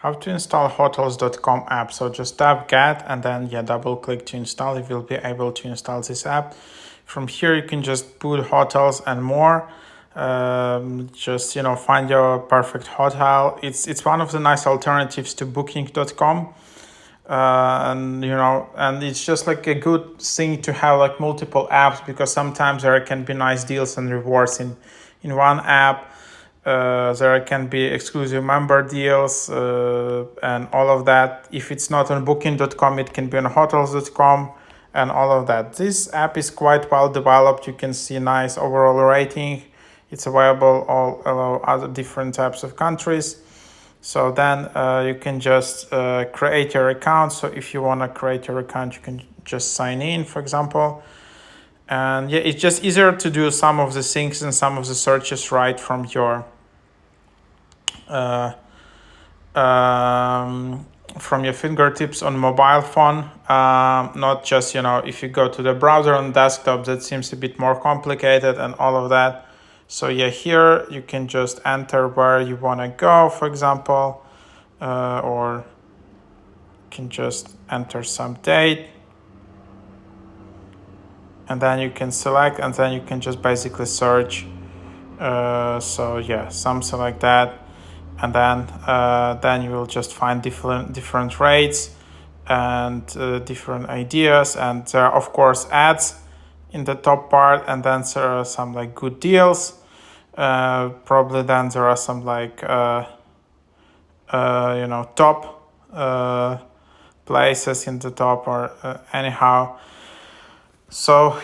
How to install hotels.com app. So just tap get and then double click to install. You will be able to install this app. From here you can just put hotels and more. Just find your perfect hotel. It's one of the nice alternatives to booking.com. And it's just like a good thing to have like multiple apps, because sometimes there can be nice deals and rewards in one app. There can be exclusive member deals and all of that. If it's not on booking.com, it can be on hotels.com and all of that. This app is quite well developed. You can see nice overall rating. It's available all other different types of countries. So then you can just create your account. So if you want to create your account, you can just sign in, for example. And it's just easier to do some of the things and some of the searches right from your fingertips on mobile phone. Not just if you go to the browser on desktop, that seems a bit more complicated and all of that. So here you can just enter where you want to go, for example, or you can just enter some date. And then you can select, and then you can just basically search. Something like that. And then you will just find different rates and different ideas. And there are, of course, ads in the top part. And then there are some like good deals. Probably then there are some like, top places in the top or anyhow. So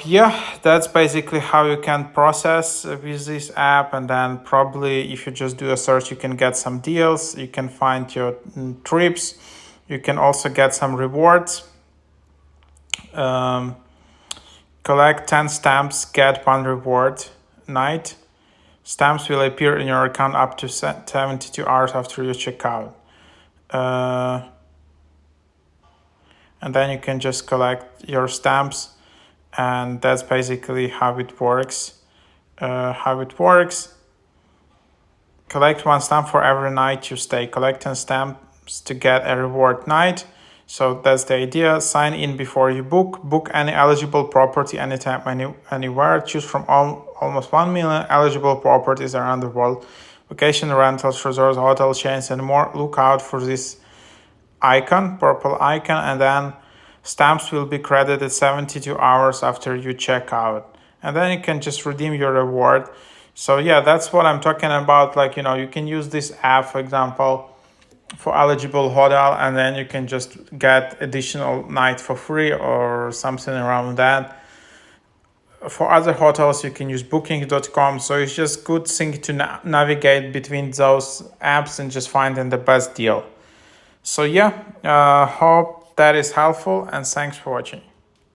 that's basically how you can process with this app. And then probably if you just do a search, you can get some deals. You can find your trips. You can also get some rewards. Collect 10 stamps, get 1 reward night. Stamps will appear in your account up to 72 hours after you check out. And then you can just collect your stamps. And that's basically how it works. Collect 1 stamp for every night you stay. Collect 10 stamps to get a reward night. So that's the idea. Sign in before you book. Book any eligible property anytime, anywhere. Choose from almost 1 million eligible properties around the world. Vacation rentals, resorts, hotel chains, and more. Look out for this icon, purple icon, and then stamps will be credited 72 hours after you check out. And then you can just redeem your reward. So that's what I'm talking about. Like, you can use this app, for example, for eligible hotel, and then you can just get additional night for free or something around that. For other hotels, you can use booking.com. So it's just good thing to navigate between those apps and just finding the best deal. So hope that is helpful, and thanks for watching.